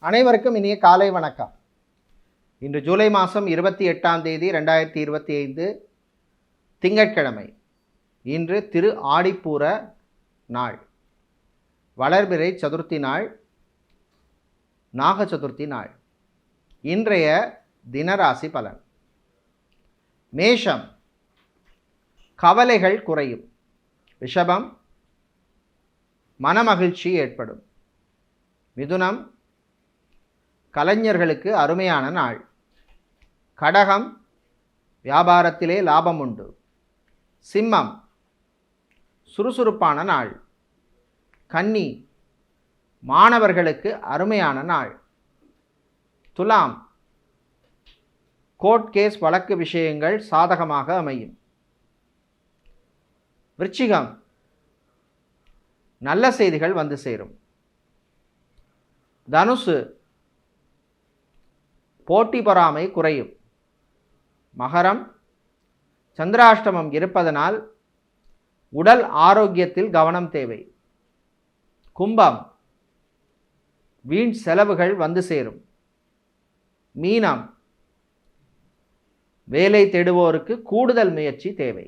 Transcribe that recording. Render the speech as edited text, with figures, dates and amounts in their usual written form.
அனைவருக்கும் இனிய காலை வணக்கம். இன்று ஜூலை மாதம் 28ஆம் தேதி 2025 திங்கட்கிழமை. இன்று திரு ஆடிப்பூர நாள், வளர்பிறை சதுர்த்தி நாள், நாக சதுர்த்தி நாள். இன்றைய தினராசி பலன். மேஷம், கவலைகள் குறையும். ரிஷபம், மனமகிழ்ச்சி ஏற்படும். மிதுனம், கலைஞர்களுக்கு அருமையான நாள். கடகம், வியாபாரத்திலே லாபம் உண்டு. சிம்மம், சுறுசுறுப்பான நாள். கன்னி, மாணவர்களுக்கு அருமையான நாள். துலாம், கோர்ட் கேஸ் வழக்கு விஷயங்கள் சாதகமாக அமையும். விருச்சிகம், நல்ல செய்திகள் வந்து சேரும். தனுசு, போட்டி பொறாமை குறையும். மகரம், சந்திராஷ்டமம் இருப்பதனால் உடல் ஆரோக்கியத்தில் கவனம் தேவை. கும்பம், வீண் செலவுகள் வந்து சேரும். மீனம், வேலை தேடுவோருக்கு கூடுதல் முயற்சி தேவை.